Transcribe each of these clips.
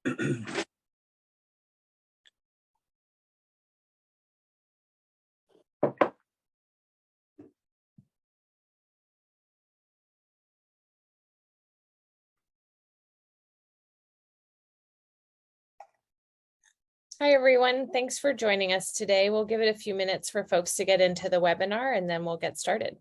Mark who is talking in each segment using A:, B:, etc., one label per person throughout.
A: Hi, everyone. Thanks for joining us today. We'll give it a few minutes for folks to get into the webinar, and then we'll get started.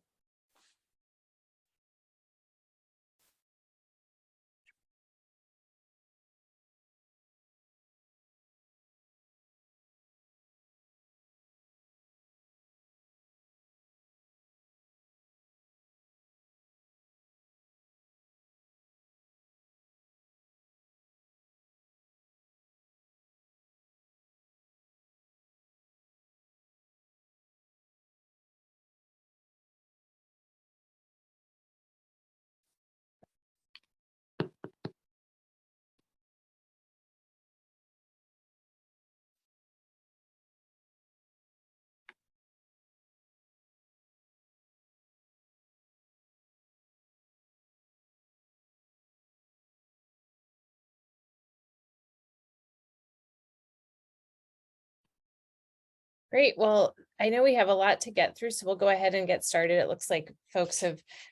A: Great. Well, I know we have a lot to get through, so we'll go ahead and get started. It looks like folks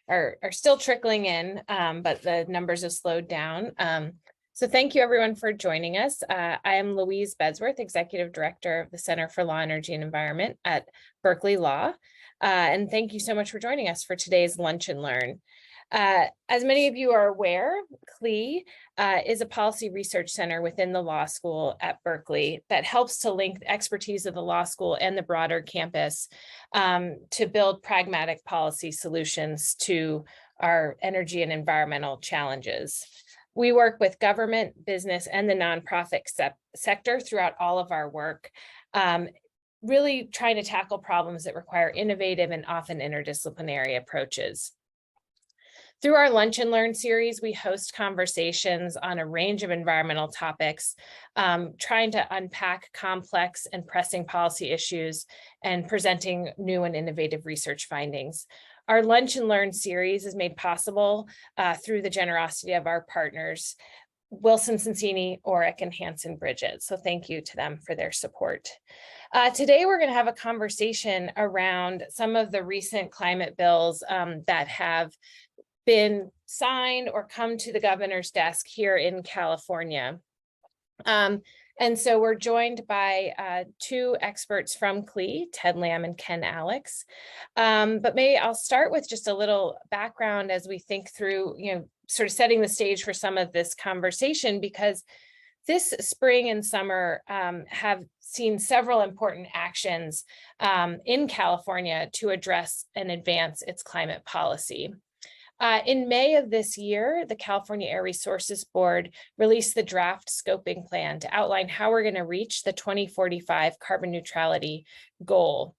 A: are still trickling in, but the numbers have slowed down. So thank you, everyone, for joining us. I am Louise Bedsworth, Executive Director of the Center for Law, Energy, and Environment at Berkeley Law. And thank you so much for joining us for today's Lunch and Learn. As many of you are aware, CLEE is a policy research center within the law school at Berkeley that helps to link the expertise of the law school and the broader campus to build pragmatic policy solutions to our energy and environmental challenges. We work with government, business, and the nonprofit sector throughout all of our work, really trying to tackle problems that require innovative and often interdisciplinary approaches. Through our Lunch and Learn series, we host conversations on a range of environmental topics, trying to unpack complex and pressing policy issues and presenting new and innovative research findings. Our Lunch and Learn series is made possible through the generosity of our partners, Wilson Sonsini, Oric, and Hanson Bridget. So thank you to them for their support. Today, we're going to have a conversation around some of the recent climate bills that have been signed or come to the governor's desk here in California. And so we're joined by two experts from CLEE, Ted Lamm and Ken Alex. But I'll start with just a little background as we think through, sort of setting the stage for some of this conversation, because this spring and summer have seen several important actions in California to address and advance its climate policy. In May of this year, the California Air Resources Board released the draft scoping plan to outline how we're going to reach the 2045 carbon neutrality goal.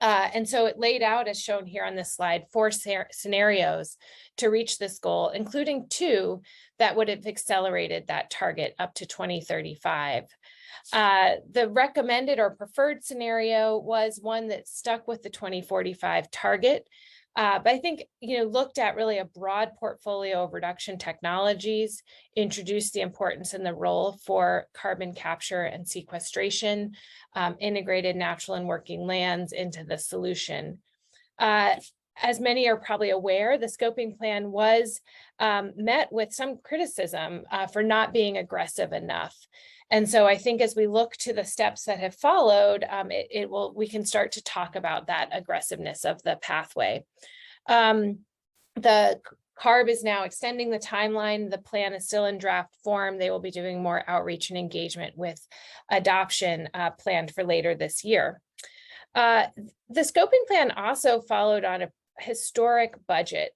A: And so it laid out, as shown here on this slide, 4 scenarios to reach this goal, including 2 that would have accelerated that target up to 2035. The recommended or preferred scenario was one that stuck with the 2045 target, but I think, looked at really a broad portfolio of reduction technologies, introduced the importance and the role for carbon capture and sequestration, integrated natural and working lands into the solution. As many are probably aware, the scoping plan was met with some criticism for not being aggressive enough. And so I think as we look to the steps that have followed, we can start to talk about that aggressiveness of the pathway. The CARB is now extending the timeline. The plan is still in draft form. They will be doing more outreach and engagement with adoption planned for later this year. The scoping plan also followed on a historic budget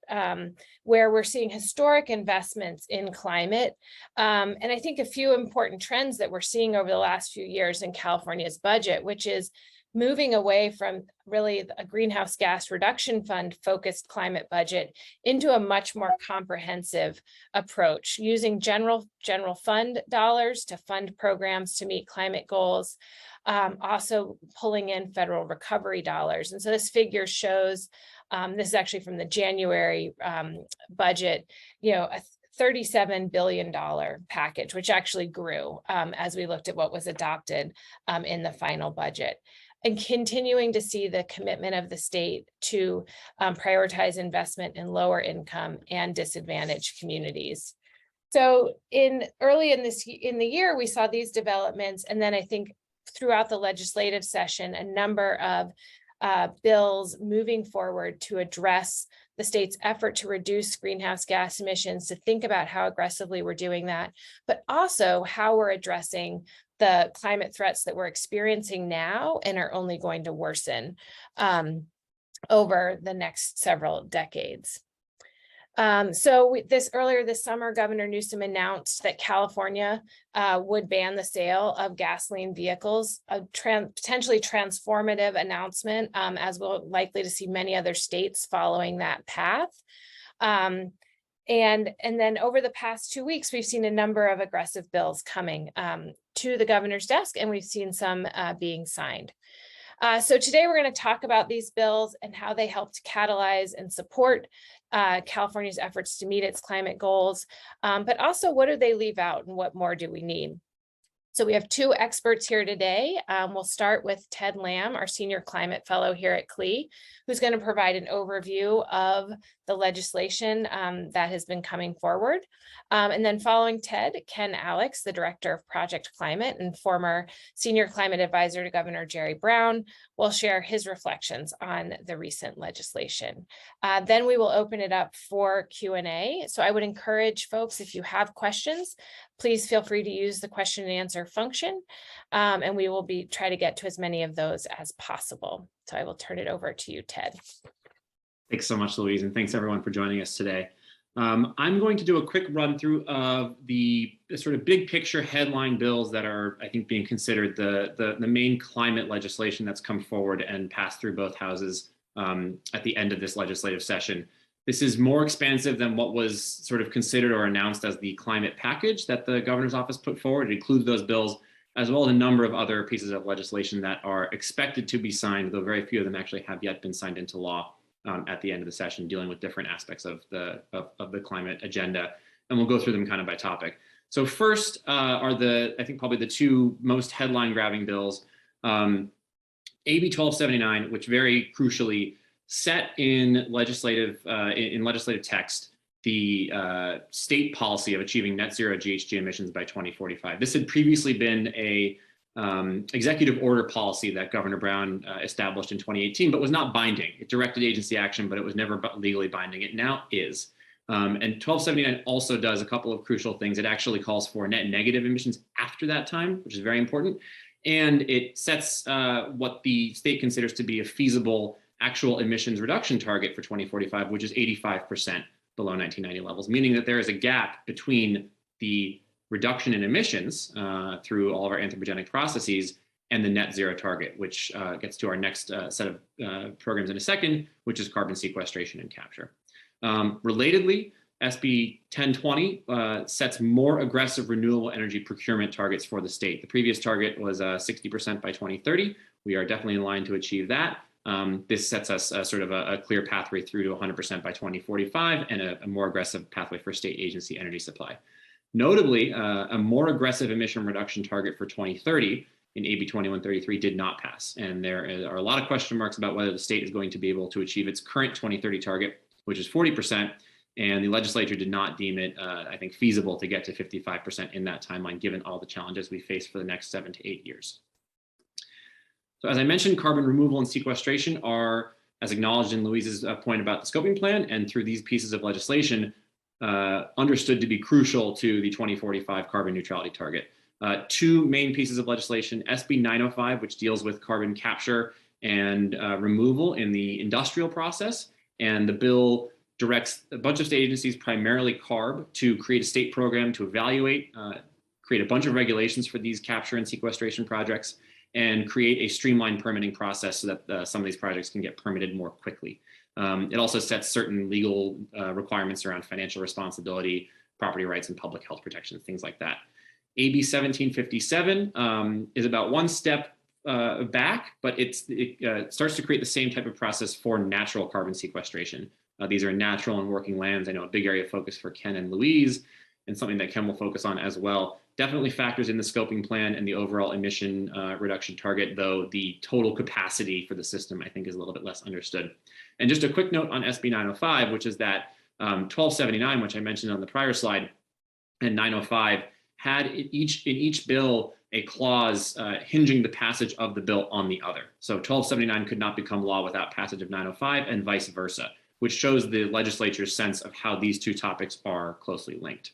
A: where we're seeing historic investments in climate. And I think a few important trends that we're seeing over the last few years in California's budget, which is moving away from really a greenhouse gas reduction fund focused climate budget into a much more comprehensive approach, using general fund dollars to fund programs to meet climate goals, also pulling in federal recovery dollars. And so this figure shows, this is actually from the January budget, a $37 billion package, which actually grew as we looked at what was adopted in the final budget. And continuing to see the commitment of the state to prioritize investment in lower income and disadvantaged communities. So early in the year, we saw these developments, and then I think throughout the legislative session, a number of bills moving forward to address the state's effort to reduce greenhouse gas emissions, to think about how aggressively we're doing that, but also how we're addressing the climate threats that we're experiencing now and are only going to worsen over the next several decades. Earlier this summer, Governor Newsom announced that California would ban the sale of gasoline vehicles, a potentially transformative announcement, as we're likely to see many other states following that path. And then over the past 2 weeks, we've seen a number of aggressive bills coming to the governor's desk, and we've seen some being signed. So today we're going to talk about these bills and how they help to catalyze and support California's efforts to meet its climate goals, but also what do they leave out and what more do we need? So we have two experts here today. We'll start with Ted Lamm, our Senior Climate Fellow here at CLEE, who's going to provide an overview of the legislation that has been coming forward. And then following Ted, Ken Alex, the Director of Project Climate and former Senior Climate Advisor to Governor Jerry Brown, will share his reflections on the recent legislation. Then we will open it up for Q&A. So I would encourage folks, if you have questions, please feel free to use the question and answer function, and we will try to get to as many of those as possible. So I will turn it over to you, Ted.
B: Thanks so much, Louise, and thanks everyone for joining us today. I'm going to do a quick run through of the sort of big picture headline bills that are, I think, being considered the main climate legislation that's come forward and passed through both houses at the end of this legislative session. This is more expansive than what was sort of considered or announced as the climate package that the governor's office put forward. It includes those bills, as well as a number of other pieces of legislation that are expected to be signed, though very few of them actually have yet been signed into law at the end of the session, dealing with different aspects of the climate agenda. And we'll go through them kind of by topic. So first are I think probably the two most headline grabbing bills, AB 1279, which very crucially set in legislative text the state policy of achieving net zero GHG emissions by 2045. This had previously been a executive order policy that Governor Brown established in 2018, but was not binding. It directed agency action, but it was never legally binding. It now is. And 1279 also does a couple of crucial things. It actually calls for net negative emissions after that time, which is very important. And it sets what the state considers to be a feasible actual emissions reduction target for 2045, which is 85% below 1990 levels, meaning that there is a gap between the reduction in emissions through all of our anthropogenic processes and the net zero target, which gets to our next set of programs in a second, which is carbon sequestration and capture. Relatedly, SB 1020 sets more aggressive renewable energy procurement targets for the state. The previous target was 60% by 2030. We are definitely in line to achieve that. This sets us sort of a clear pathway through to 100% by 2045 and a more aggressive pathway for state agency energy supply. Notably, a more aggressive emission reduction target for 2030 in AB 2133 did not pass. And there are a lot of question marks about whether the state is going to be able to achieve its current 2030 target, which is 40%. And the legislature did not deem it, I think, feasible to get to 55% in that timeline, given all the challenges we face for the next 7 to 8 years. So as I mentioned, carbon removal and sequestration are, as acknowledged in Louise's point about the scoping plan, and through these pieces of legislation, understood to be crucial to the 2045 carbon neutrality target. Two main pieces of legislation, SB 905, which deals with carbon capture and removal in the industrial process, and the bill directs a bunch of state agencies, primarily CARB, to create a state program to evaluate, create a bunch of regulations for these capture and sequestration projects, and create a streamlined permitting process so that some of these projects can get permitted more quickly. It also sets certain legal requirements around financial responsibility, property rights, and public health protections, things like that. AB 1757 is about one step back, but it starts to create the same type of process for natural carbon sequestration. These are natural and working lands. I know a big area of focus for Ken and Louise, and something that Ken will focus on as well. Definitely factors in the scoping plan and the overall emission reduction target, though the total capacity for the system, I think, is a little bit less understood. And just a quick note on SB 905, which is that 1279, which I mentioned on the prior slide, and 905 had in each bill a clause hinging the passage of the bill on the other. So 1279 could not become law without passage of 905 and vice versa, which shows the legislature's sense of how these two topics are closely linked.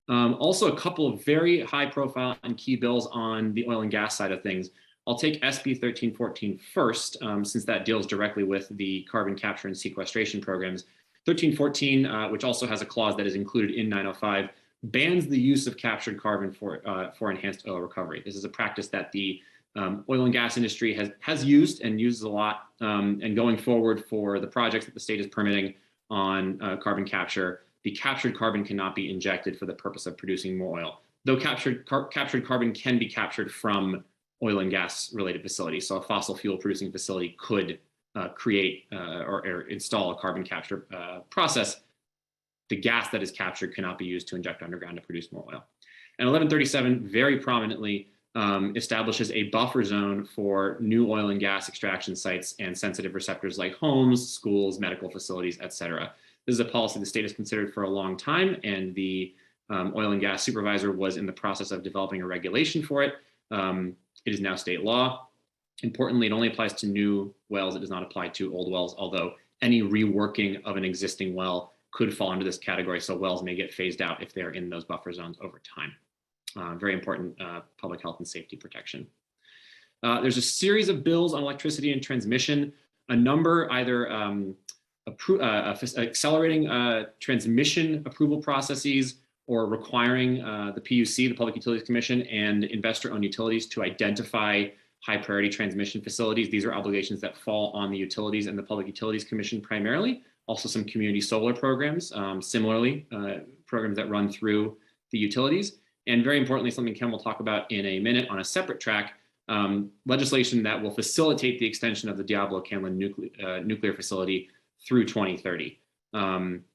B: Also, a couple of very high profile and key bills on the oil and gas side of things. I'll take SB 1314 first, since that deals directly with the carbon capture and sequestration programs. 1314, which also has a clause that is included in 905, bans the use of captured carbon for enhanced oil recovery. This is a practice that the oil and gas industry has used and uses a lot. And going forward for the projects that the state is permitting on carbon capture, the captured carbon cannot be injected for the purpose of producing more oil, though captured carbon can be captured from oil and gas related facilities. So a fossil fuel producing facility could create or install a carbon capture process. The gas that is captured cannot be used to inject underground to produce more oil. And 1137 very prominently establishes a buffer zone for new oil and gas extraction sites and sensitive receptors like homes, schools, medical facilities, et cetera. This is a policy the state has considered for a long time, and the oil and gas supervisor was in the process of developing a regulation for it. It is now state law. Importantly, it only applies to new wells. It does not apply to old wells, although any reworking of an existing well could fall under this category. So wells may get phased out if they're in those buffer zones over time. Very important public health and safety protection. There's a series of bills on electricity and transmission, a number either accelerating transmission approval processes or requiring the PUC, the Public Utilities Commission, and investor-owned utilities to identify high priority transmission facilities. These are obligations that fall on the utilities and the Public Utilities Commission primarily. Also some community solar programs, similarly, programs that run through the utilities. And very importantly, something Ken will talk about in a minute on a separate track, legislation that will facilitate the extension of the Diablo Canyon nuclear facility through 2030.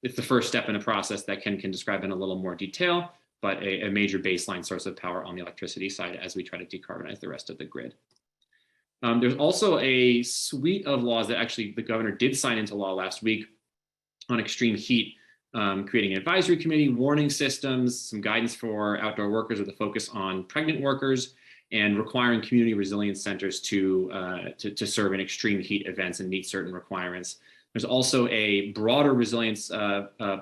B: It's the first step in a process that Ken can describe in a little more detail, but a major baseline source of power on the electricity side as we try to decarbonize the rest of the grid. There's also a suite of laws that actually the governor did sign into law last week on extreme heat, creating an advisory committee, warning systems, some guidance for outdoor workers with a focus on pregnant workers, and requiring community resilience centers to serve in extreme heat events and meet certain requirements. There's also a broader resilience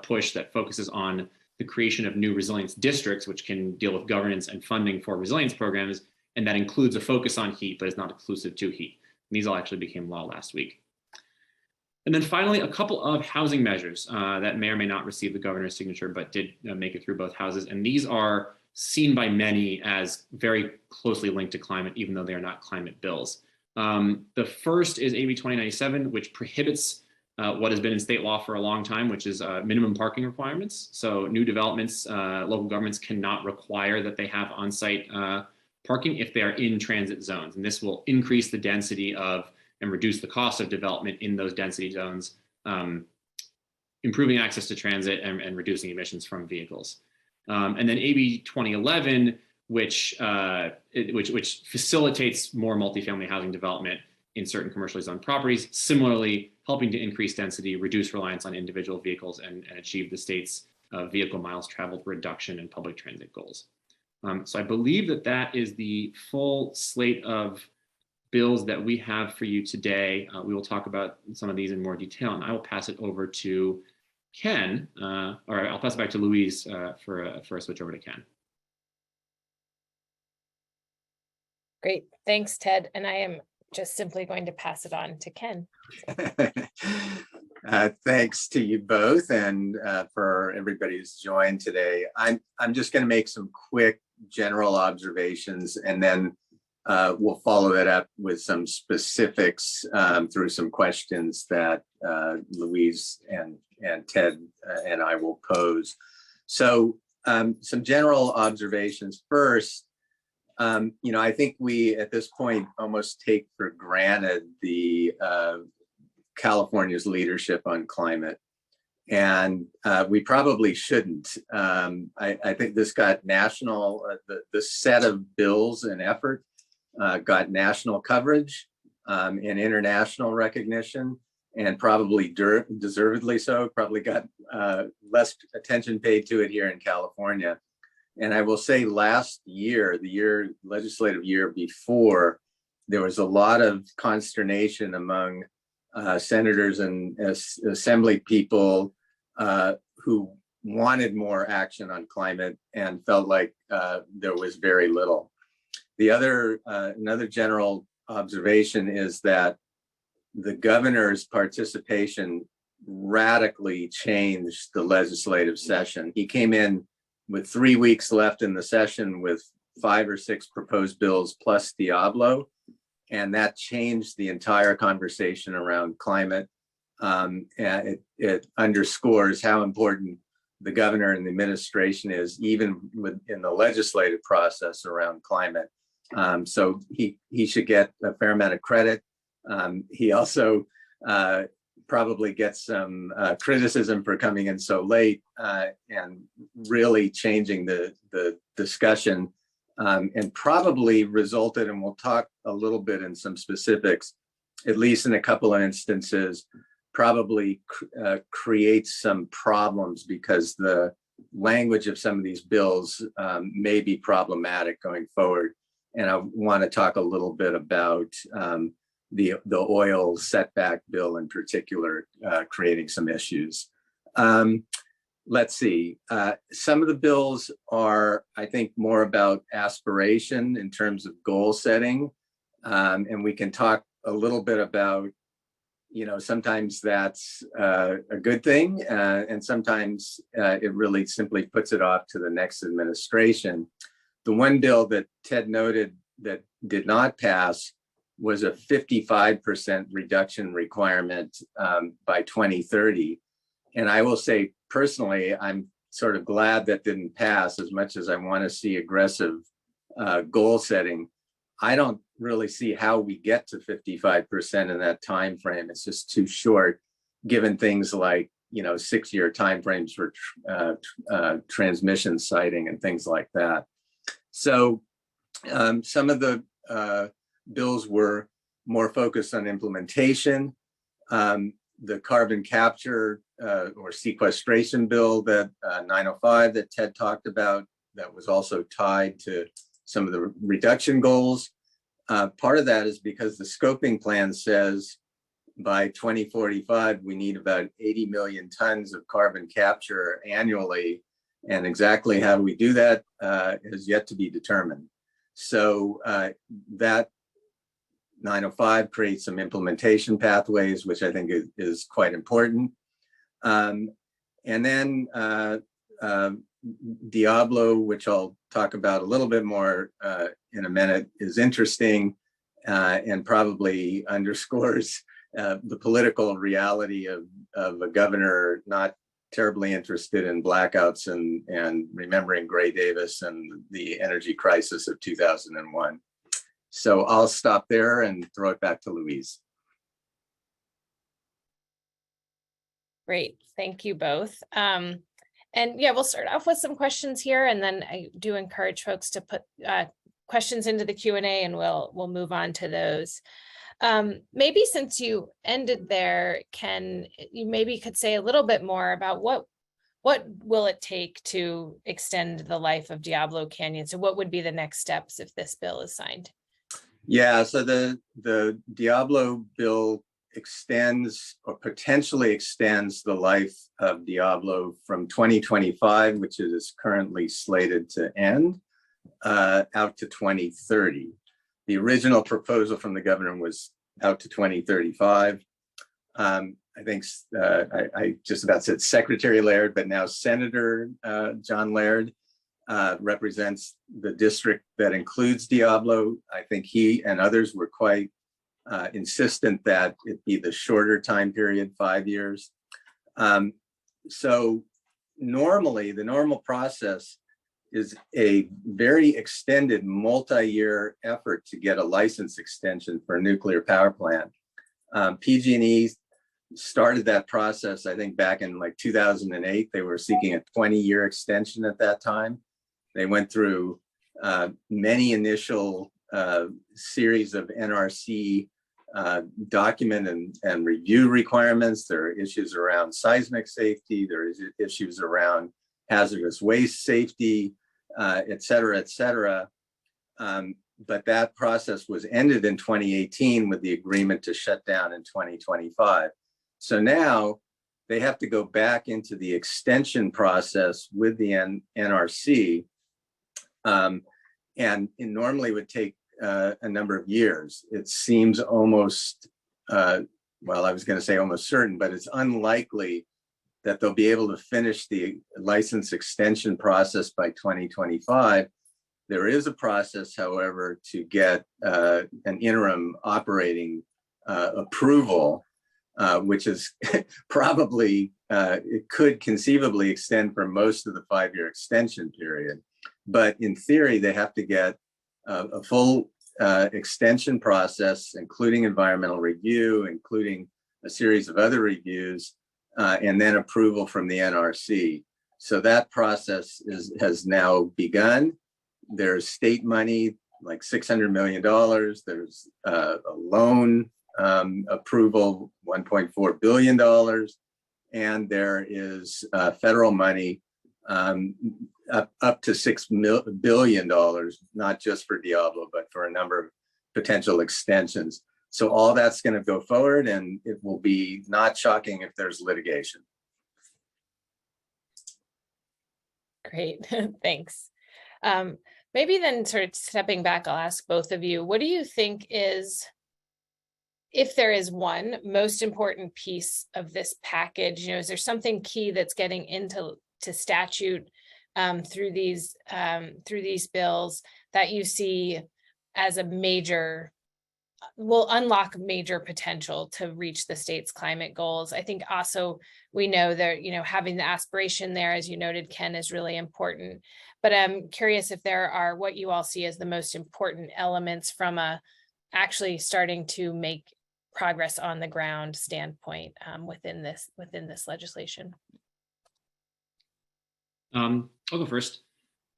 B: push that focuses on the creation of new resilience districts, which can deal with governance and funding for resilience programs. And that includes a focus on heat, but is not exclusive to heat. And these all actually became law last week. And then finally, a couple of housing measures that may or may not receive the governor's signature, but did make it through both houses. And these are seen by many as very closely linked to climate, even though they are not climate bills. The first is AB 2097, which prohibits what has been in state law for a long time, which is minimum parking requirements. So new developments, local governments cannot require that they have on-site parking if they are in transit zones. And this will increase the density of and reduce the cost of development in those density zones, improving access to transit and reducing emissions from vehicles. And then AB 2011, which facilitates more multifamily housing development in certain commercially zoned properties, similarly helping to increase density, reduce reliance on individual vehicles, and achieve the state's vehicle miles traveled reduction and public transit goals. So I believe that is the full slate of bills that we have for you today. We will talk about some of these in more detail, and I will pass it over to Ken, or I'll pass it back to Louise for a switch over to Ken.
A: Great, thanks, Ted. And I am just simply going to pass it on to Ken.
C: Thanks to you both, and for everybody who's joined today. I'm just going to make some quick general observations, and then we'll follow that up with some specifics through some questions that Louise and Ted and I will pose. So some general observations first. I think we at this point almost take for granted the California's leadership on climate. And we probably shouldn't. I think this got national, the set of bills and effort got national coverage and international recognition, and probably deservedly so, probably got less attention paid to it here in California. And I will say last year, the legislative year before, there was a lot of consternation among senators and assembly people who wanted more action on climate and felt like there was very little. The other, another general observation is that the governor's participation radically changed the legislative session. He came in with 3 weeks left in the session with 5 or 6 proposed bills plus Diablo, and that changed the entire conversation around climate. And it underscores how important the governor and the administration is, even in the legislative process around climate. So he should get a fair amount of credit. He also probably gets some criticism for coming in so late and really changing the discussion, and probably resulted, and we'll talk a little bit in some specifics, at least in a couple of instances, probably creates some problems because the language of some of these bills may be problematic going forward. And I want to talk a little bit about the oil setback bill in particular, creating some issues. Let's see, some of the bills are, I think, more about aspiration in terms of goal setting. And we can talk a little bit about, you know, sometimes that's a good thing, and sometimes it really simply puts it off to the next administration. The one bill that Ted noted that did not pass was a 55% reduction requirement by 2030. And I will say personally, I'm sort of glad that didn't pass, as much as I want to see aggressive goal setting. I don't really see how we get to 55% in that time frame. It's just too short, given things like, you know, 6-year timeframes for transmission siting and things like that. So some of the bills were more focused on implementation. The carbon capture or sequestration bill, that 905 that Ted talked about, that was also tied to some of the reduction goals. Part of that is because the scoping plan says by 2045, we need about 80 million tons of carbon capture annually. And exactly how we do that is yet to be determined. So that 905 creates some implementation pathways, which I think is quite important. And then Diablo, which I'll talk about a little bit more in a minute, is interesting and probably underscores the political reality of a governor not terribly interested in blackouts and remembering Gray Davis and the energy crisis of 2001. So I'll stop there and throw it back to Louise.
A: Great, thank you both. And yeah, we'll start off with some questions here, and then I do encourage folks to put questions into the Q&A, and we'll move on to those. Maybe since you ended there, you maybe could say a little bit more about what will it take to extend the life of Diablo Canyon? So what would be the next steps if this bill is signed? Yeah,
C: so the Diablo bill extends or potentially extends the life of Diablo from 2025, which it is currently slated to end, out to 2030. The original proposal from the governor was out to 2035. I think I just about said Secretary Laird, but now Senator John Laird represents the district that includes Diablo. I think he and others were quite insistent that it be the shorter time period, 5 years. So normally, the normal process is a very extended multi-year effort to get a license extension for a nuclear power plant. PG&E started that process, I think back in like 2008. They were seeking a 20-year extension at that time. They went through many initial series of NRC document and review requirements. There are issues around seismic safety. There is issues around hazardous waste safety, et cetera, et cetera. But that process was ended in 2018 with the agreement to shut down in 2025. So now they have to go back into the extension process with the NRC. And it normally would take a number of years. It seems almost, well, I was going to say almost certain, but it's unlikely that they'll be able to finish the license extension process by 2025. There is a process, however, to get an interim operating approval, which is probably, it could conceivably extend for most of the 5-year extension period. But in theory, they have to get a full extension process, including environmental review, including a series of other reviews, and then approval from the NRC. So that process has now begun. There's state money, like $600 million. There's a loan approval, $1.4 billion. And there is federal money up to $6 billion, not just for Diablo, but for a number of potential extensions. So all that's going to go forward, and it will be not shocking if there's litigation.
A: Great, thanks. Maybe then sort of stepping back, I'll ask both of you, what do you think is, if there is one most important piece of this package, you know, is there something key that's getting into statute through these bills that you see as a major, will unlock major potential to reach the state's climate goals? I think also we know that, you know, having the aspiration there, as you noted, Ken, is really important. But I'm curious if there are what you all see as the most important elements from a actually starting to make progress on the ground standpoint within this legislation.
B: I'll go first.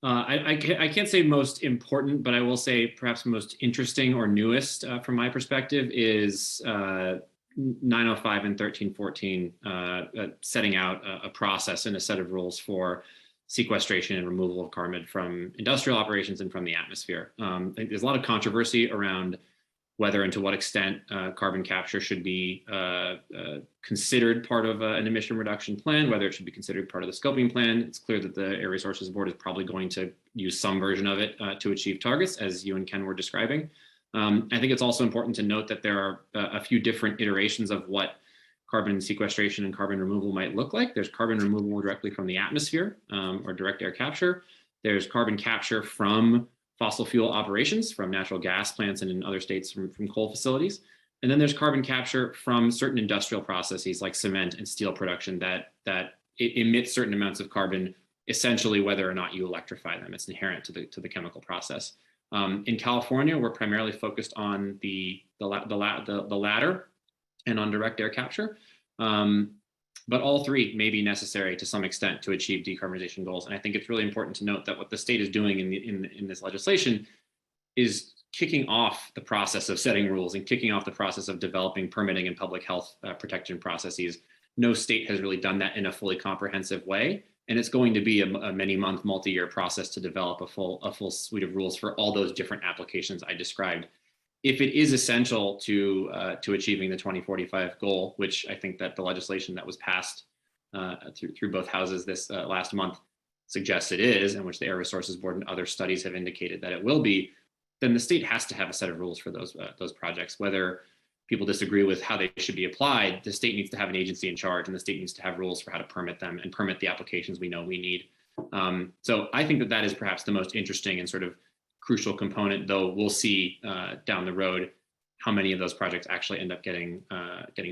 B: I can't say most important, but I will say perhaps most interesting or newest from my perspective is 905 and 1314 setting out a process and a set of rules for sequestration and removal of carbon from industrial operations and from the atmosphere. I think there's a lot of controversy around whether and to what extent carbon capture should be considered part of an emission reduction plan, whether it should be considered part of the scoping plan. It's clear that the Air Resources Board is probably going to use some version of it to achieve targets, as you and Ken were describing. I think it's also important to note that there are a few different iterations of what carbon sequestration and carbon removal might look like. There's carbon removal directly from the atmosphere or direct air capture. There's carbon capture from fossil fuel operations, from natural gas plants and in other states from coal facilities. And then there's carbon capture from certain industrial processes like cement and steel production that it emits certain amounts of carbon, essentially whether or not you electrify them. It's inherent to the chemical process. In California, we're primarily focused on the latter and on direct air capture. But all three may be necessary to some extent to achieve decarbonization goals. And I think it's really important to note that what the state is doing in this legislation is kicking off the process of setting rules and kicking off the process of developing permitting and public health protection processes. No state has really done that in a fully comprehensive way. And it's going to be a many-month, multi-year process to develop a full suite of rules for all those different applications I described. If it is essential to achieving the 2045 goal, which I think that the legislation that was passed through both houses this last month suggests it is, and which the Air Resources Board and other studies have indicated that it will be, then the state has to have a set of rules for those projects. Whether people disagree with how they should be applied, the state needs to have an agency in charge, and the state needs to have rules for how to permit them and permit the applications we know we need. So I think that is perhaps the most interesting and sort of crucial component, though we'll see down the road how many of those projects actually end up getting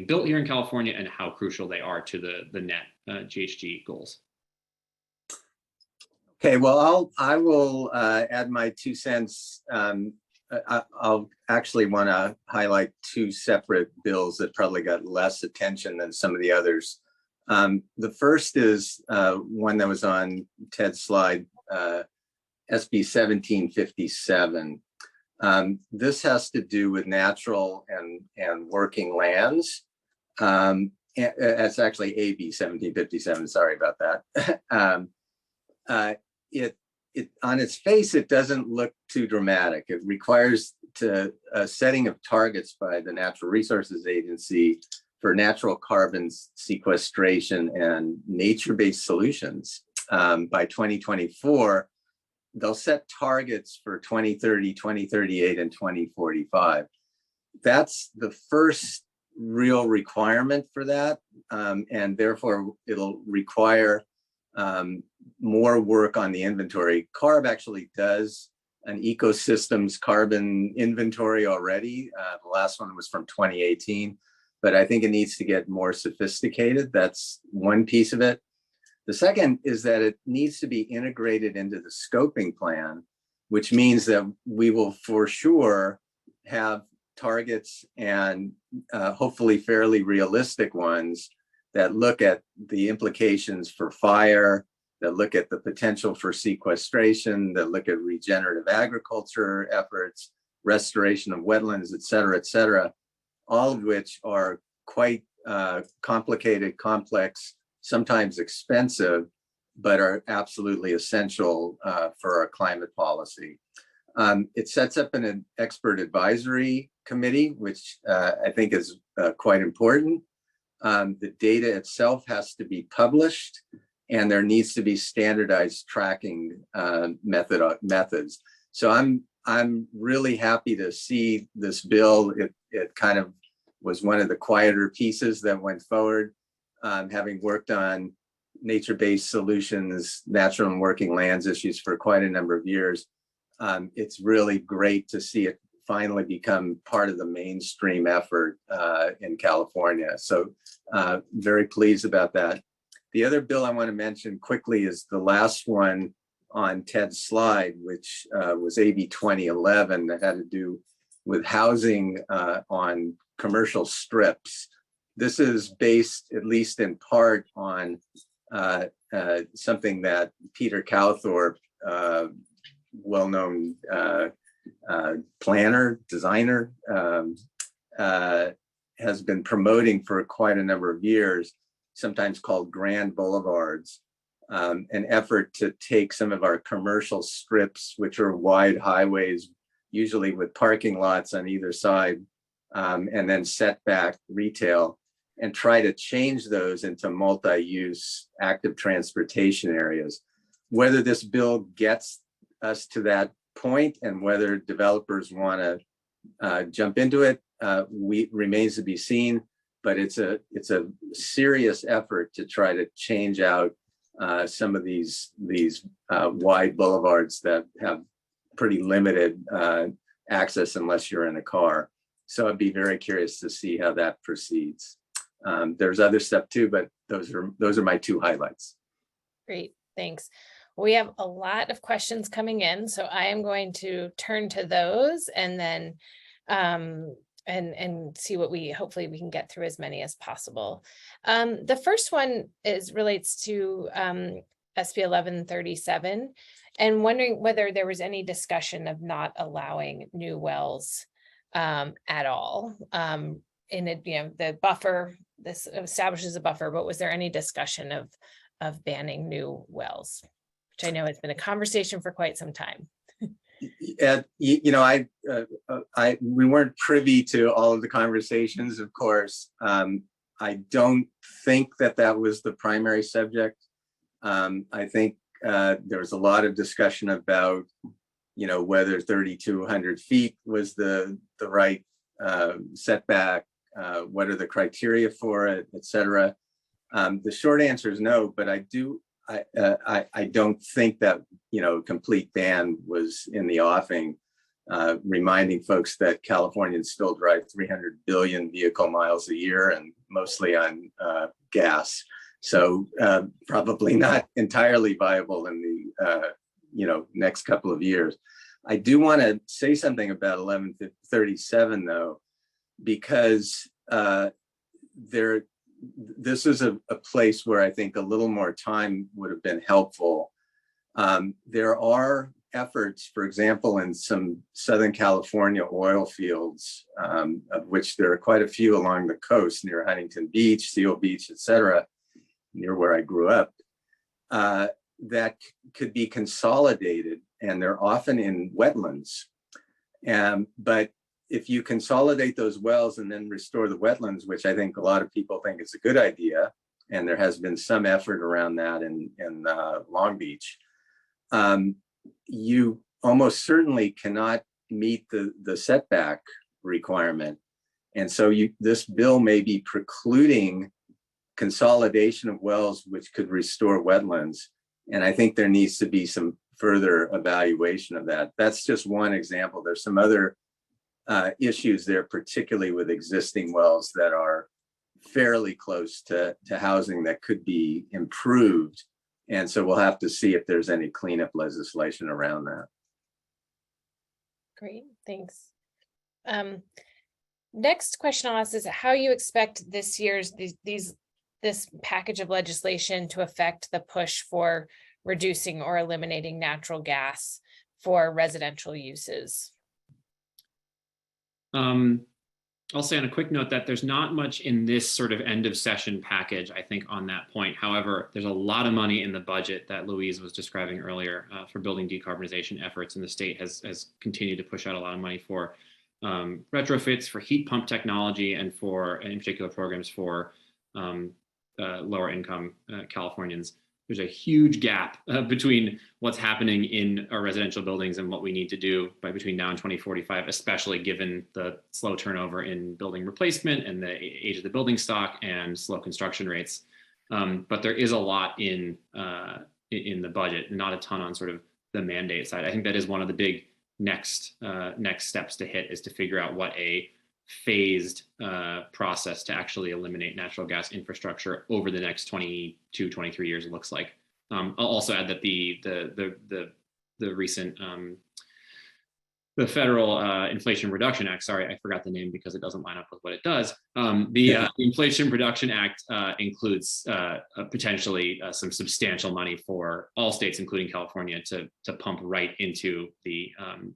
B: built here in California and how crucial they are to the net GHG goals.
C: Okay, well, I will add my 2 cents I'll actually want to highlight two separate bills that probably got less attention than some of the others. The first is one that was on Ted's slide, SB 1757. This has to do with natural and working lands. It's actually AB 1757. Sorry about that. It on its face, it doesn't look too dramatic. It requires a setting of targets by the Natural Resources Agency for natural carbon sequestration and nature-based solutions. By 2024, they'll set targets for 2030, 2038, and 2045. That's the first real requirement for that, and therefore it'll require more work on the inventory. CARB actually does an ecosystems carbon inventory already. The last one was from 2018, but I think it needs to get more sophisticated. That's one piece of it. The second is that it needs to be integrated into the scoping plan, which means that we will for sure have targets and hopefully fairly realistic ones that look at the implications for fire, that look at the potential for sequestration, that look at regenerative agriculture efforts, restoration of wetlands, et cetera, all of which are quite complicated, complex, sometimes expensive, but are absolutely essential for our climate policy. It sets up an expert advisory committee, which I think is quite important. The data itself has to be published, and there needs to be standardized tracking methods. So I'm really happy to see this bill. It kind of was one of the quieter pieces that went forward. Having worked on nature-based solutions, natural and working lands issues for quite a number of years, it's really great to see it finally become part of the mainstream effort in California. So very pleased about that. The other bill I want to mention quickly is the last one on Ted's slide, which was AB 2011, that had to do with housing on commercial strips. This is based, at least in part, on something that Peter Cowthorpe, well-known planner, designer, has been promoting for quite a number of years, sometimes called Grand Boulevards, an effort to take some of our commercial strips, which are wide highways, usually with parking lots on either side, and then set back retail, and try to change those into multi-use active transportation areas. Whether this bill gets us to that point and whether developers want to jump into it remains to be seen, but it's a serious effort to try to change out some of these wide boulevards that have pretty limited access unless you're in a car. So I'd be very curious to see how that proceeds. There's other stuff too, but those are my two highlights.
A: Great, thanks. We have a lot of questions coming in, so I am going to turn to those and then and see what hopefully we can get through as many as possible. The first one relates to SB 1137, and wondering whether there was any discussion of not allowing new wells at all. The buffer, this establishes a buffer, but was there any discussion of banning new wells, which I know has been a conversation for quite some time?
C: We weren't privy to all of the conversations, of course. I don't think that was the primary subject. I think there was a lot of discussion about, whether 3,200 feet was the right setback, what are the criteria for it, et cetera. The short answer is no, but I don't think that, complete ban was in the offing, reminding folks that Californians still drive 300 billion vehicle miles a year and mostly on gas. So probably not entirely viable in the, next couple of years. I do want to say something about 1137 though, because this is a place where I think a little more time would have been helpful. There are efforts, for example, in some Southern California oil fields, of which there are quite a few along the coast near Huntington Beach, Seal Beach, et cetera, near where I grew up, that could be consolidated, and they're often in wetlands. But if you consolidate those wells and then restore the wetlands, which I think a lot of people think is a good idea, and there has been some effort around that in Long Beach, you almost certainly cannot meet the setback requirement. And so this bill may be precluding consolidation of wells which could restore wetlands. And I think there needs to be some further evaluation of that. That's just one example. There's some other issues there, particularly with existing wells that are fairly close to housing that could be improved. And so we'll have to see if there's any cleanup legislation around that.
A: Great, thanks. Next question I'll ask is how you expect this year's this package of legislation to affect the push for reducing or eliminating natural gas for residential uses.
B: I'll say on a quick note that there's not much in this sort of end of session package, I think, on that point. However, there's a lot of money in the budget that Louise was describing earlier for building decarbonization efforts, and the state has continued to push out a lot of money for retrofits, for heat pump technology, and in particular programs for lower income Californians. There's a huge gap between what's happening in our residential buildings and what we need to do between now and 2045, especially given the slow turnover in building replacement and the age of the building stock and slow construction rates. But there is a lot in the budget, not a ton on sort of the mandate side. I think that is one of the big next steps to hit, is to figure out what a phased process to actually eliminate natural gas infrastructure over the next 22, 23 years looks like. I'll also add that the recent the federal Inflation Reduction Act, sorry, I forgot the name because it doesn't line up with what it does. The Inflation Reduction Act includes potentially some substantial money for all states, including California, to pump right into the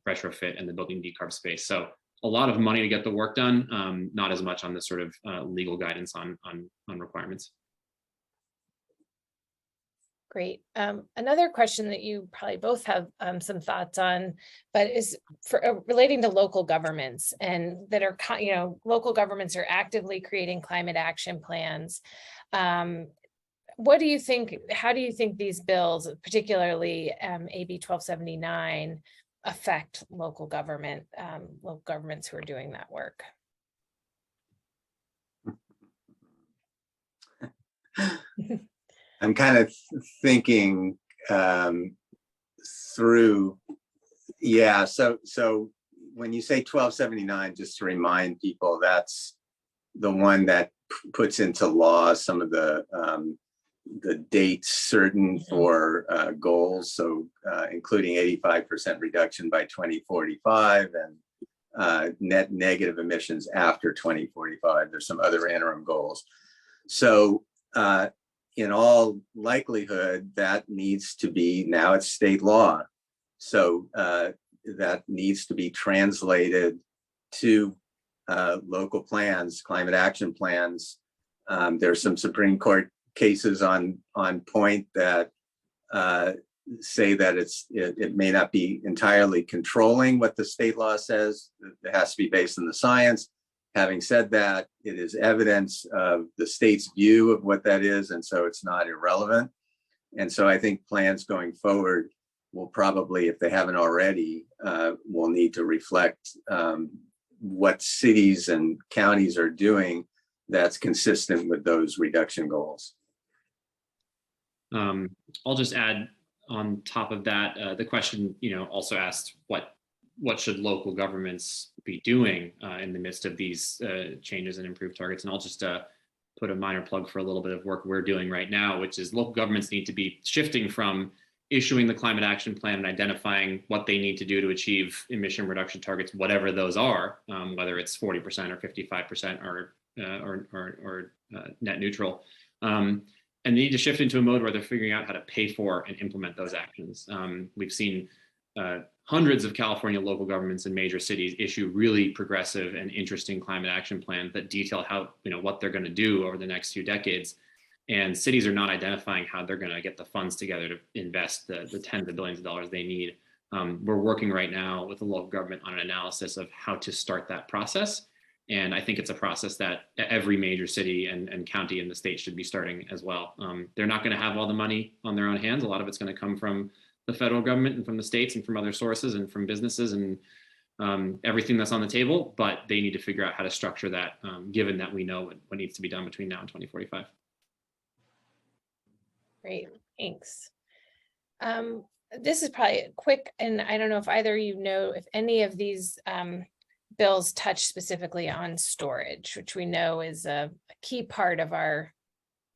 B: retrofit and the building decarb space. So a lot of money to get the work done, not as much on the sort of legal guidance on requirements.
A: Great. Another question that you probably both have some thoughts on, but is for relating to local governments, and that are, local governments are actively creating climate action plans. What do you think, how do you think these bills, particularly AB 1279, affect local governments who are doing that work?
C: I'm kind of thinking through, yeah. So when you say 1279, just to remind people, that's the one that puts into law some of the dates certain for goals. So including 85% reduction by 2045 and net negative emissions after 2045. There's some other interim goals. So in all likelihood, that needs to be, now it's state law. So that needs to be translated to local plans, climate action plans. There's some Supreme Court cases on point that say that it may not be entirely controlling what the state law says. It has to be based on the science. Having said that, it is evidence of the state's view of what that is, and so it's not irrelevant. And so I think plans going forward will probably, if they haven't already, will need to reflect what cities and counties are doing that's consistent with those reduction goals.
B: I'll just add on top of that, the question, also asked what should local governments be doing in the midst of these changes and improved targets. And I'll just put a minor plug for a little bit of work we're doing right now, which is local governments need to be shifting from issuing the climate action plan and identifying what they need to do to achieve emission reduction targets, whatever those are, whether it's 40% or 55% or net neutral. And they need to shift into a mode where they're figuring out how to pay for and implement those actions. We've seen hundreds of California local governments in major cities issue really progressive and interesting climate action plans that detail how, what they're going to do over the next few decades. And cities are not identifying how they're going to get the funds together to invest the tens of billions of dollars they need. We're working right now with the local government on an analysis of how to start that process. And I think it's a process that every major city and county in the state should be starting as well. They're not going to have all the money on their own hands. A lot of it's going to come from the federal government and from the states and from other sources and from businesses and everything that's on the table, but they need to figure out how to structure that, given that we know what needs to be done between now and 2045.
A: Great, thanks. This is probably quick, and I don't know if either of you know if any of these bills touch specifically on storage, which we know is a key part of our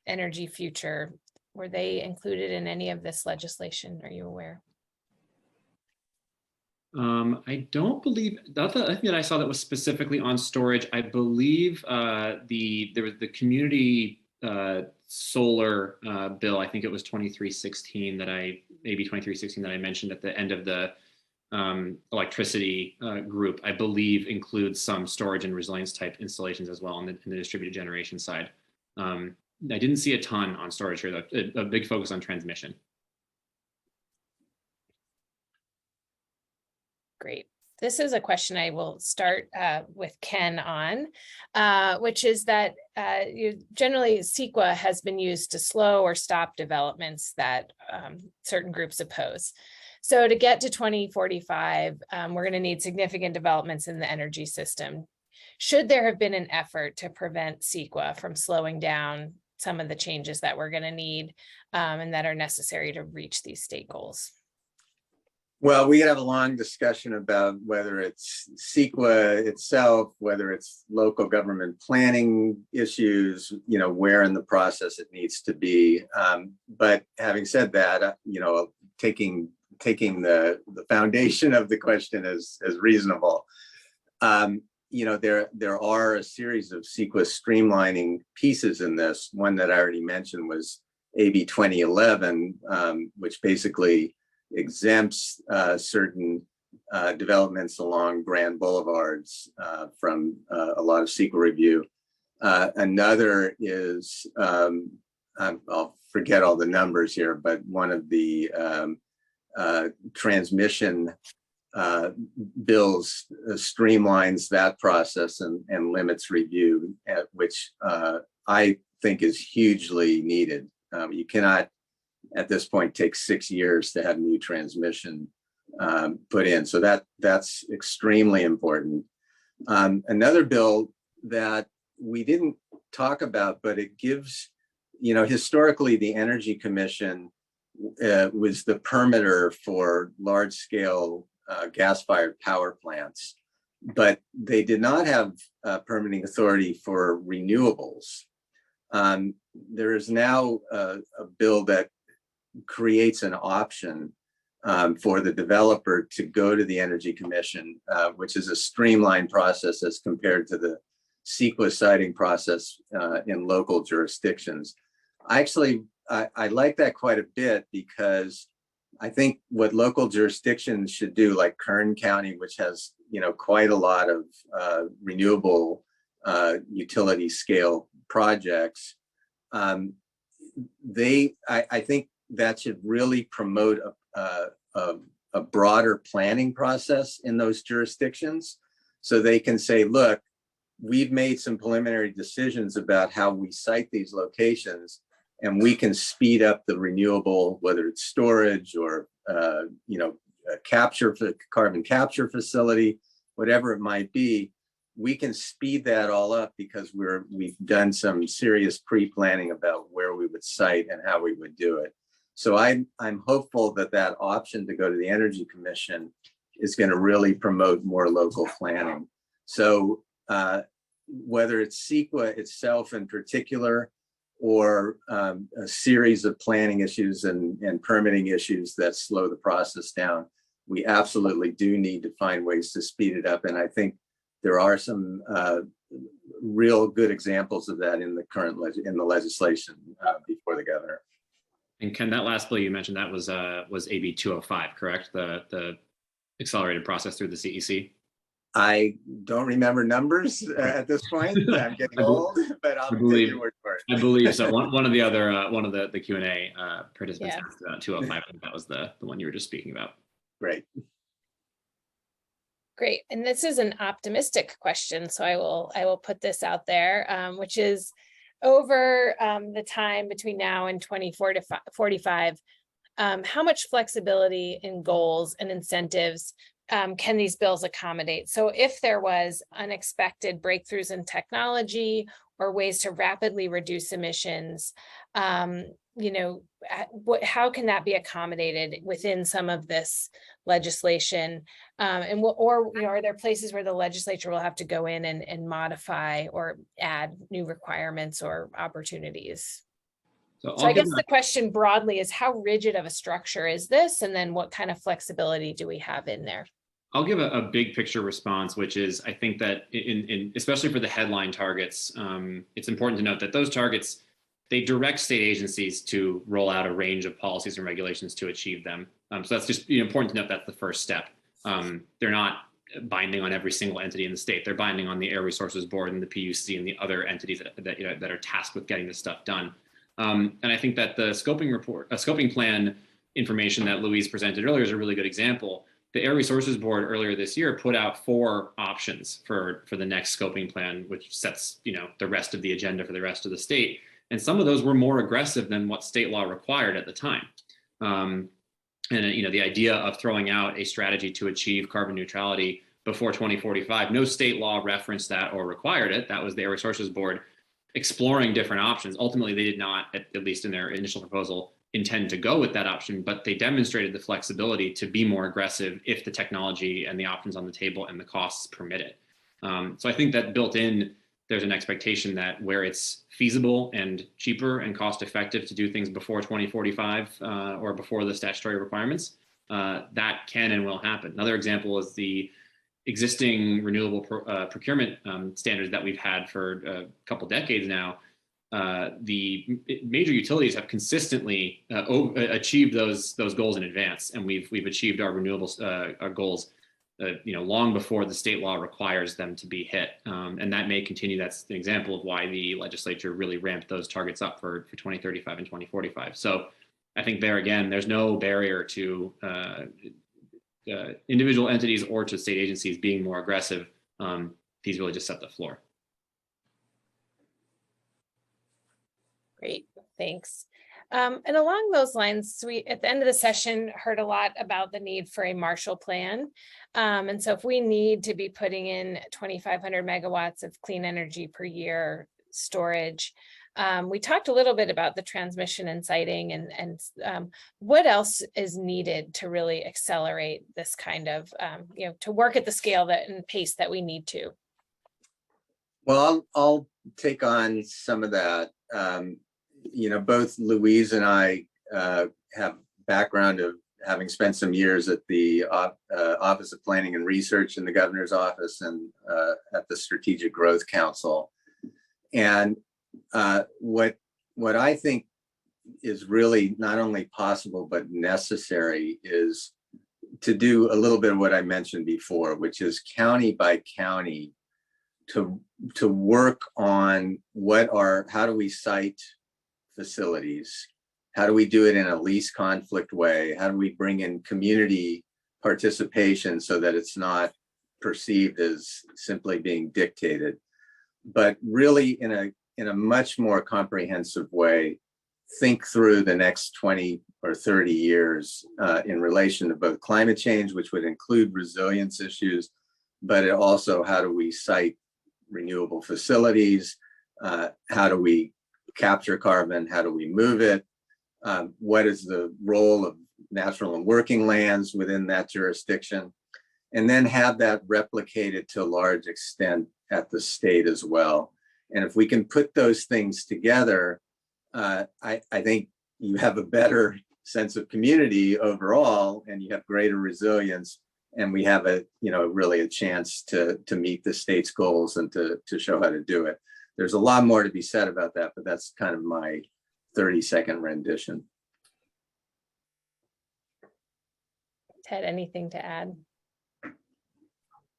A: energy future. Were they included in any of this legislation? Are you aware?
B: I don't believe that thing that I saw that was specifically on storage. I believe there was the community solar bill. I think it was 2316 that I mentioned at the end of the electricity group. I believe includes some storage and resilience type installations as well on the distributed generation side. I didn't see a ton on storage here, though. A big focus on transmission.
A: Great. This is a question I will start with Ken on, which is that generally CEQA has been used to slow or stop developments that certain groups oppose. So to get to 2045, we're going to need significant developments in the energy system. Should there have been an effort to prevent CEQA from slowing down some of the changes that we're going to need and that are necessary to reach these state goals?
C: Well, we could have a long discussion about whether it's CEQA itself, whether it's local government planning issues, where in the process it needs to be. But having said that, taking the foundation of the question as reasonable, there are a series of CEQA streamlining pieces in this. One that I already mentioned was AB 2011, which basically exempts certain developments along grand boulevards from a lot of CEQA review. Another is, I'll forget all the numbers here, but one of the transmission bills streamlines that process and limits review, which I think is hugely needed. You cannot, at this point, take 6 years to have new transmission put in. So that's extremely important. Another bill that we didn't talk about, but it gives, historically the Energy Commission was the permitter for large-scale gas-fired power plants, but they did not have permitting authority for renewables. There is now a bill that creates an option for the developer to go to the Energy Commission, which is a streamlined process as compared to the CEQA siting process in local jurisdictions. I like that quite a bit, because I think what local jurisdictions should do, like Kern County, which has quite a lot of renewable utility scale projects, I think that should really promote a broader planning process in those jurisdictions, so they can say, look, we've made some preliminary decisions about how we site these locations, and we can speed up the renewable, whether it's storage or carbon capture facility, whatever it might be. We can speed that all up because we've done some serious pre-planning about where we would site and how we would do it. So I'm hopeful that option to go to the Energy Commission is going to really promote more local planning. So whether it's CEQA itself in particular, or a series of planning issues and permitting issues that slow the process down. We absolutely do need to find ways to speed it up. And I think there are some real good examples of that in the current legislation before the governor.
B: And Ken, that last bill you mentioned, that was AB 205, correct? The accelerated process through the CEC.
C: I don't remember numbers at this point. I'm getting old, but I'll take your word for it.
B: I believe so. One of the other one of the Q&A participants
A: Yeah.
B: asked about 205. I think that was the one you were just speaking about.
C: Great.
A: Great. And this is an optimistic question, so I will put this out there, which is over the time between now and 2045, how much flexibility in goals and incentives can these bills accommodate? So if there was unexpected breakthroughs in technology or ways to rapidly reduce emissions, you know, how can that be accommodated within some of this legislation? And or you know, are there places where the legislature will have to go in and modify or add new requirements or opportunities? So I guess the question broadly is, how rigid of a structure is this? And then what kind of flexibility do we have in there?
B: I'll give a big picture response, which is, I think that especially for the headline targets, it's important to note that those targets, they direct state agencies to roll out a range of policies and regulations to achieve them. So that's just important to note that's the first step. They're not binding on every single entity in the state. They're binding on the Air Resources Board and the PUC and the other entities that are tasked with getting this stuff done. And I think that the scoping plan information that Louise presented earlier is a really good example. The Air Resources Board earlier this year put out 4 options for the next scoping plan, which sets the rest of the agenda for the rest of the state. And some of those were more aggressive than what state law required at the time. And the idea of throwing out a strategy to achieve carbon neutrality before 2045, no state law referenced that or required it. That was the Air Resources Board exploring different options. Ultimately, they did not, at least in their initial proposal, intend to go with that option, but they demonstrated the flexibility to be more aggressive if the technology and the options on the table and the costs permit it. So I think that built in, there's an expectation that where it's feasible and cheaper and cost effective to do things before 2045 or before the statutory requirements, that can and will happen. Another example is the existing renewable procurement standards that we've had for a couple decades now. The major utilities have consistently achieved those goals in advance, and we've achieved our renewables our goals long before the state law requires them to be hit, and that may continue. That's an example of why the legislature really ramped those targets up for 2035 and 2045. So I think there again, there's no barrier to individual entities or to state agencies being more aggressive. These really just set the floor.
A: Great, thanks. And along those lines, we at the end of the session heard a lot about the need for a Marshall Plan. And so if we need to be putting in 2,500 megawatts of clean energy per year storage, we talked a little bit about the transmission and siting and what else is needed to really accelerate this kind of, to work at the scale and pace that we need to.
C: Well, I'll take on some of that. Both Louise and I have background of having spent some years at the Office of Planning and Research in the governor's office and at the Strategic Growth Council. And what I think is really not only possible but necessary is to do a little bit of what I mentioned before, which is county by county to work on how do we site facilities? How do we do it in a least conflict way? How do we bring in community participation so that it's not perceived as simply being dictated, but really in a much more comprehensive way, think through the next 20 or 30 years in relation to both climate change, which would include resilience issues, but also how do we site renewable facilities? How do we capture carbon? How do we move it? What is the role of natural and working lands within that jurisdiction? And then have that replicated to a large extent at the state as well. And if we can put those things together, I think you have a better sense of community overall, and you have greater resilience, and we have really a chance to meet the state's goals and to show how to do it. There's a lot more to be said about that, but that's kind of my 30-second rendition.
A: Ted, anything to add?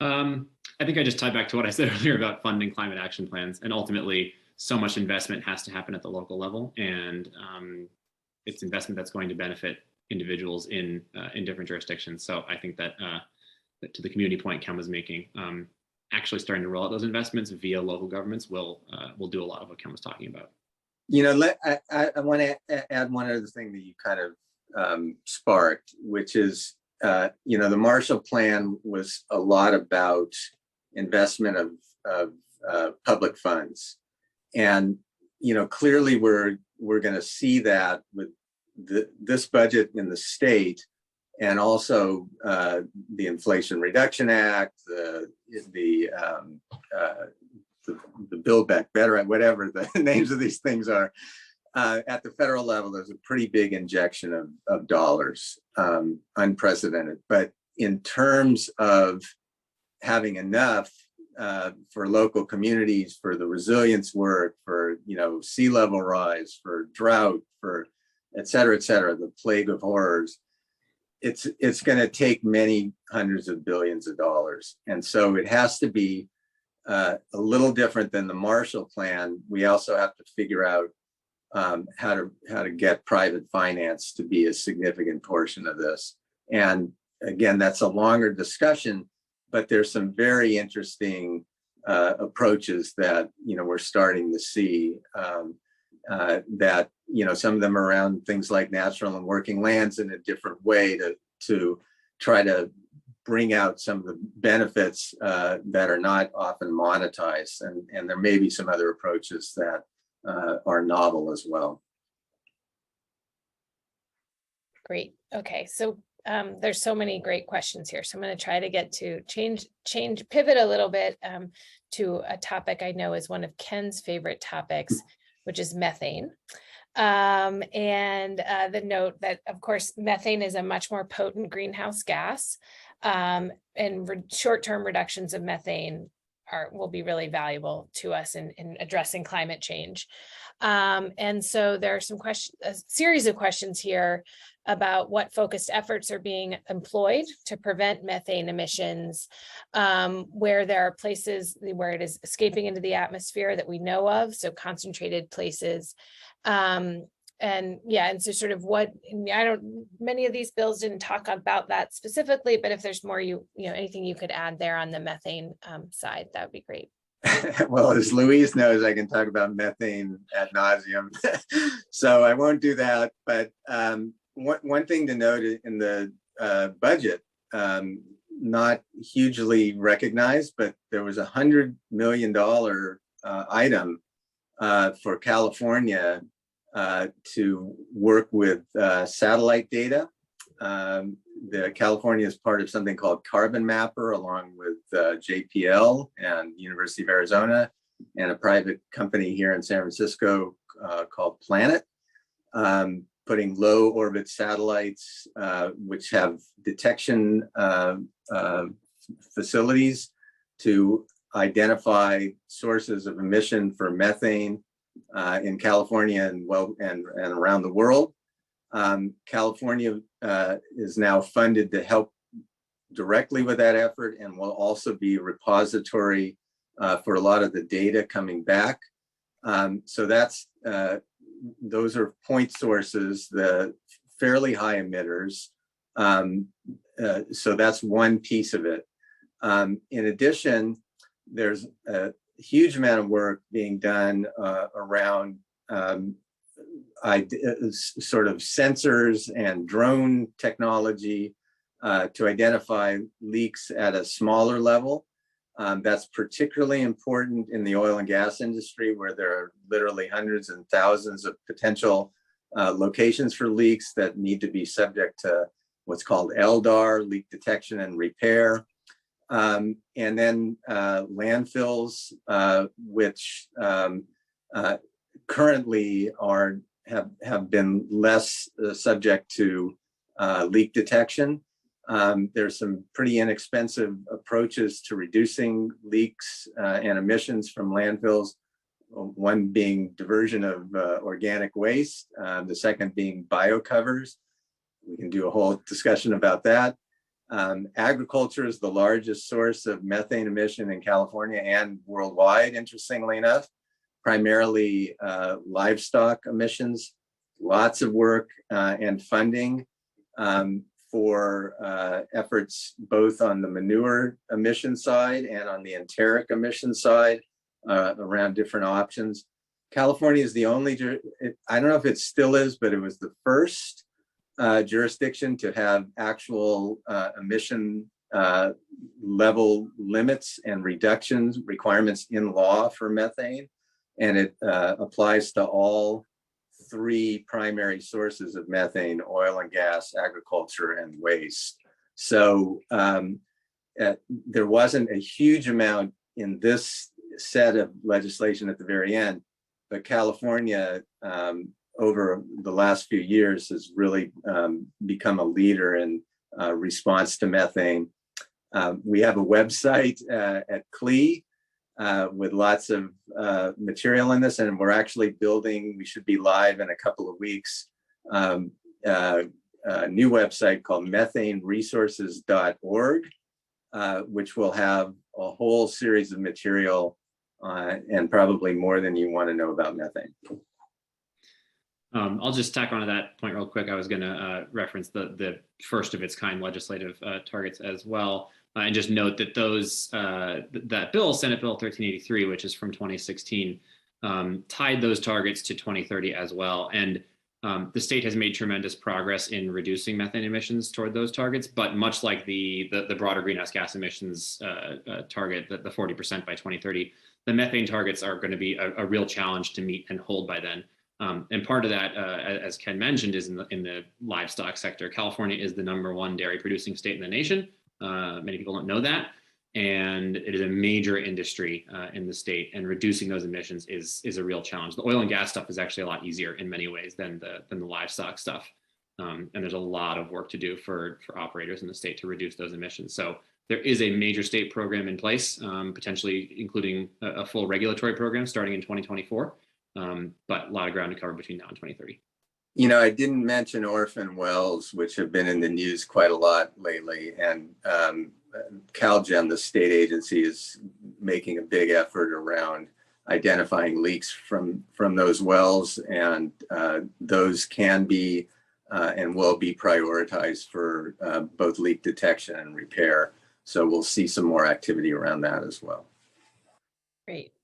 B: I think I just tied back to what I said earlier about funding climate action plans, and ultimately so much investment has to happen at the local level, and it's investment that's going to benefit individuals in different jurisdictions. So I think that, to the community point Ken was making, actually starting to roll out those investments via local governments will do a lot of what Ken was talking about.
C: I want to add one other thing that you kind of sparked, which is, the Marshall Plan was a lot about investment of public funds. And, clearly we're going to see that with this budget in the state, and also the Inflation Reduction Act, the Build Back Better, whatever the names of these things are. At the federal level, there's a pretty big injection of dollars, unprecedented. But in terms of having enough for local communities, for the resilience work, for sea level rise, for drought, for et cetera, the plague of horrors, it's going to take many hundreds of billions of dollars. And so it has to be a little different than the Marshall Plan. We also have to figure out how to get private finance to be a significant portion of this. And again, that's a longer discussion, but there's some very interesting approaches that we're starting to see, that some of them are around things like natural and working lands in a different way to try to bring out some of the benefits that are not often monetized, and there may be some other approaches that are novel as well.
A: Great. Okay, so there's so many great questions here. So I'm going to try to get to pivot a little bit to a topic I know is one of Ken's favorite topics, which is methane. And the note that, of course, methane is a much more potent greenhouse gas, and short-term reductions of methane will be really valuable to us in addressing climate change. And so there are a series of questions here about what focused efforts are being employed to prevent methane emissions, where there are places where it is escaping into the atmosphere that we know of, so concentrated places. And so sort of many of these bills didn't talk about that specifically, but if there's more, anything you could add there on the methane side, that would be great.
C: Well, as Louise knows, I can talk about methane ad nauseum, so I won't do that. But one thing to note in the budget, not hugely recognized, but there was $100 million item for California to work with satellite data. California is part of something called Carbon Mapper, along with JPL and University of Arizona, and a private company here in San Francisco called Planet, putting low orbit satellites, which have detection facilities to identify sources of emission for methane in California and around the world. California is now funded to help directly with that effort, and will also be a repository for a lot of the data coming back. So those are point sources, the fairly high emitters. So that's one piece of it. In addition, there's a huge amount of work being done around sort of sensors and drone technology to identify leaks at a smaller level. That's particularly important in the oil and gas industry, where there are literally hundreds and thousands of potential locations for leaks that need to be subject to what's called LDAR, leak detection and repair. And then landfills, which currently have been less subject to leak detection. There's some pretty inexpensive approaches to reducing leaks and emissions from landfills. One being diversion of organic waste, the second being biocovers. We can do a whole discussion about that. Agriculture is the largest source of methane emission in California and worldwide, interestingly enough, primarily livestock emissions. Lots of work and funding for efforts both on the manure emission side and on the enteric emission side around different options. California is the only, I don't know if it still is, but it was the first jurisdiction to have actual emission level limits and reductions requirements in law for methane. And it applies to all three primary sources of methane: oil and gas, agriculture, and waste. So there wasn't a huge amount in this set of legislation at the very end, but California over the last few years has really become a leader in response to methane. We have a website at CLEE with lots of material in this, and we're actually building, we should be live in a couple of weeks, a new website called methaneresources.org, which will have a whole series of material and probably more than you want to know about methane.
B: I'll just tack onto that point real quick. I was going to reference the first of its kind legislative targets as well, and just note that those that bill, Senate Bill 1383, which is from 2016, tied those targets to 2030 as well. And the state has made tremendous progress in reducing methane emissions toward those targets, but much like the broader greenhouse gas emissions target, the 40% by 2030, the methane targets are going to be a real challenge to meet and hold by then. And part of that, as Ken mentioned, is in the livestock sector. California is the #1 dairy producing state in the nation. Many people don't know that. And it is a major industry in the state, and reducing those emissions is a real challenge. The oil and gas stuff is actually a lot easier in many ways than the livestock stuff. And there's a lot of work to do for operators in the state to reduce those emissions. So there is a major state program in place, potentially including a full regulatory program starting in 2024. But a lot of ground to cover between now and 2030.
C: You know, I didn't mention orphan wells, which have been in the news quite a lot lately. And CalGEM, the state agency, is making a big effort around identifying leaks from those wells. And those can be and will be prioritized for both leak detection and repair. So we'll see some more activity around that as well.
A: Great.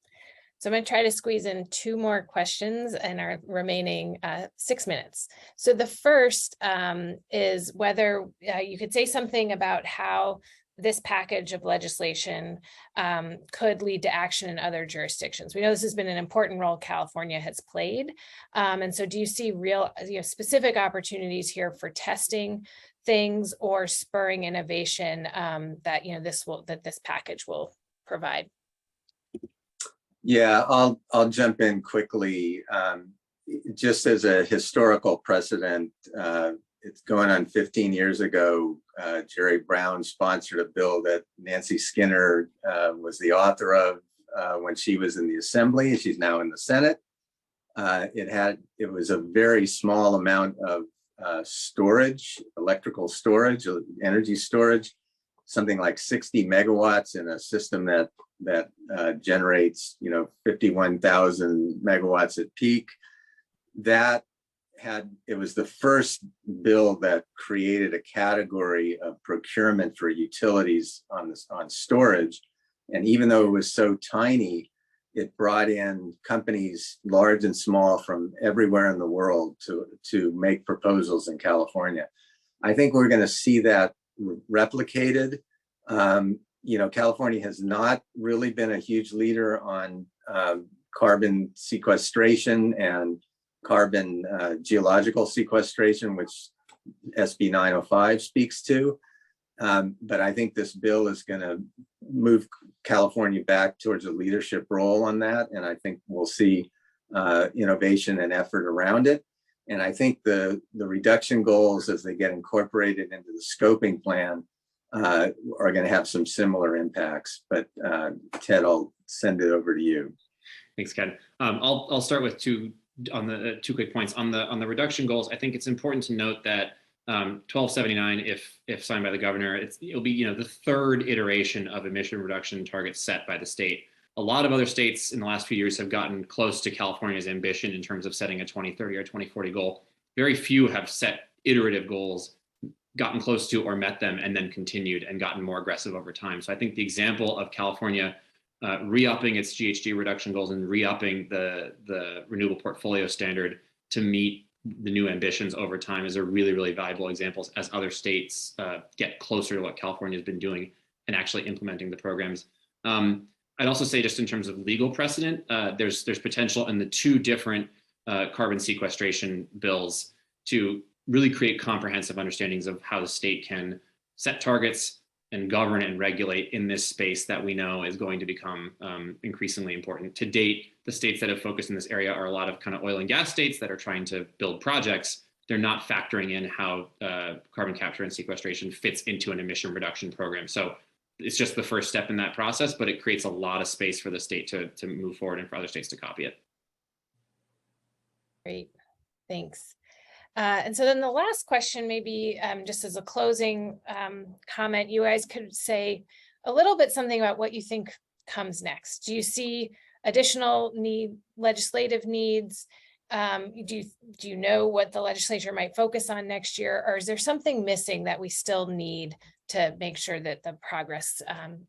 A: So I'm going to try to squeeze in 2 more questions in our remaining 6 minutes. So the first is whether you could say something about how this package of legislation could lead to action in other jurisdictions. We know this has been an important role California has played. And so do you see real, specific opportunities here for testing things or spurring innovation that, this package will provide?
C: Yeah, I'll jump in quickly. Just as a historical precedent, it's going on 15 years ago. Jerry Brown sponsored a bill that Nancy Skinner was the author of when she was in the Assembly. She's now in the Senate. It was a very small amount of storage, electrical storage, energy storage, something like 60 megawatts in a system that generates 51,000 megawatts at peak. It was the first bill that created a category of procurement for utilities on storage. And even though it was so tiny, it brought in companies large and small from everywhere in the world to make proposals in California. I think we're going to see that replicated. California has not really been a huge leader on carbon sequestration and carbon geological sequestration, which SB 905 speaks to. But I think this bill is going to move California back towards a leadership role on that. And I think we'll see innovation and effort around it. And I think the reduction goals, as they get incorporated into the scoping plan, are going to have some similar impacts. But Ted, I'll send it over to you.
B: Thanks, Ken. I'll start with two quick points on the reduction goals. I think it's important to note that 1279, if signed by the governor, it'll be the third iteration of emission reduction targets set by the state. A lot of other states in the last few years have gotten close to California's ambition in terms of setting a 2030 or 2040 goal. Very few have set iterative goals, gotten close to or met them, and then continued and gotten more aggressive over time. So I think the example of California re-upping its GHG reduction goals and re-upping the renewable portfolio standard to meet the new ambitions over time is a really, really valuable example as other states get closer to what California has been doing and actually implementing the programs. I'd also say, just in terms of legal precedent, there's potential in the two different carbon sequestration bills to really create comprehensive understandings of how the state can set targets and govern and regulate in this space that we know is going to become increasingly important. To date, the states that have focused in this area are a lot of kind of oil and gas states that are trying to build projects. They're not factoring in how carbon capture and sequestration fits into an emission reduction program. So it's just the first step in that process, but it creates a lot of space for the state to move forward and for other states to copy it.
A: Great, thanks. And so then the last question, maybe just as a closing comment, you guys could say a little bit something about what you think comes next. Do you see additional legislative needs? Do you know what the legislature might focus on next year, or is there something missing that we still need to make sure that the progress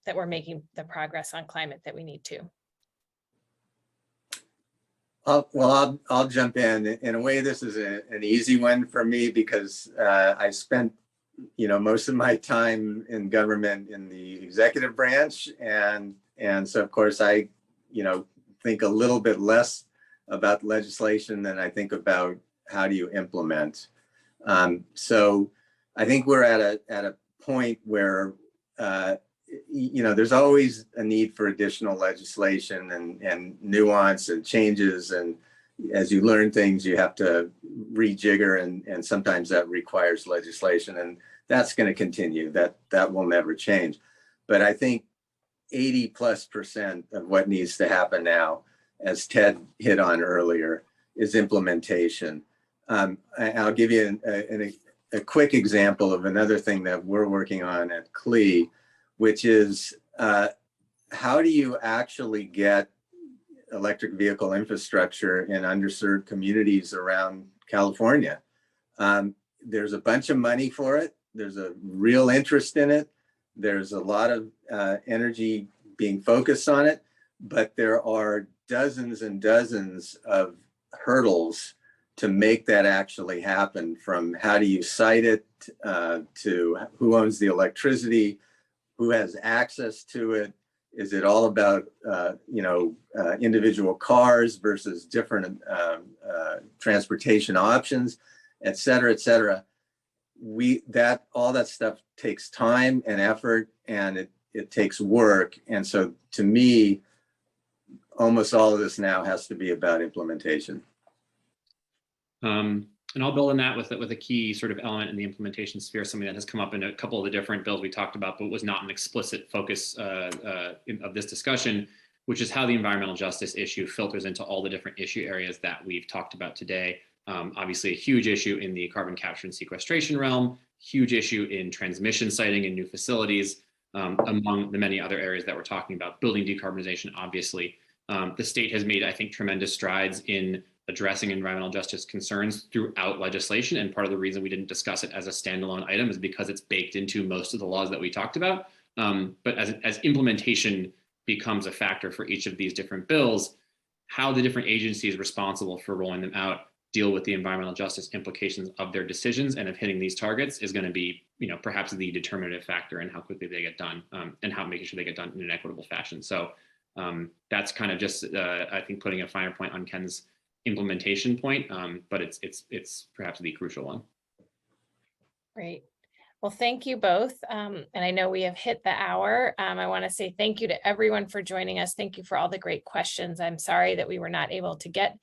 A: that we're making the progress on climate that we need to?
C: I'll jump in. In a way, this is an easy one for me because I spent most of my time in government in the executive branch, and so of course I think a little bit less about legislation than I think about how do you implement. So I think we're at a point where there's always a need for additional legislation and nuance and changes, and as you learn things you have to rejigger, and sometimes that requires legislation, and that's going to continue. That will never change. But I think 80+% of what needs to happen now, as Ted hit on earlier, is implementation. I'll give you a quick example of another thing that we're working on at CLEE, which is how do you actually get electric vehicle infrastructure in underserved communities around California? There's a bunch of money for it. There's a real interest in it. There's a lot of energy being focused on it, but there are dozens and dozens of hurdles to make that actually happen, from how do you site it to who owns the electricity, who has access to it. Is it all about individual cars versus different transportation options, et cetera, et cetera. All that stuff takes time and effort, and it takes work. And so to me, almost all of this now has to be about implementation.
B: And I'll build on that with a key sort of element in the implementation sphere, something that has come up in a couple of the different bills we talked about, but was not an explicit focus of this discussion, which is how the environmental justice issue filters into all the different issue areas that we've talked about today. Obviously a huge issue in the carbon capture and sequestration realm, huge issue in transmission siting and new facilities, among the many other areas that we're talking about. Building decarbonization, obviously. The state has made, I think, tremendous strides in addressing environmental justice concerns throughout legislation. And part of the reason we didn't discuss it as a standalone item is because it's baked into most of the laws that we talked about. But as implementation becomes a factor for each of these different bills, how the different agencies responsible for rolling them out deal with the environmental justice implications of their decisions and of hitting these targets is going to be, perhaps the determinative factor in how quickly they get done, and how making sure they get done in an equitable fashion. So that's kind of just, I think, putting a finer point on Ken's implementation point, but it's perhaps the crucial one.
A: Great. Well, thank you both. And I know we have hit the hour. I want to say thank you to everyone for joining us. Thank you for all the great questions. I'm sorry that we were not able to get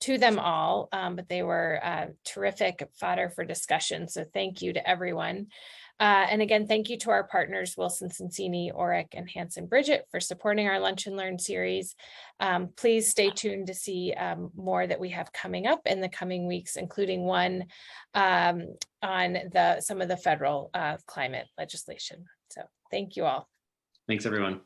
A: to them all, but they were terrific fodder for discussion. So thank you to everyone. And again, thank you to our partners, Wilson Sonsini, Oric, and Hanson Bridget for supporting our Lunch and Learn series. Please stay tuned to see more that we have coming up in the coming weeks, including one on some of the federal climate legislation. So thank you all.
B: Thanks, everyone.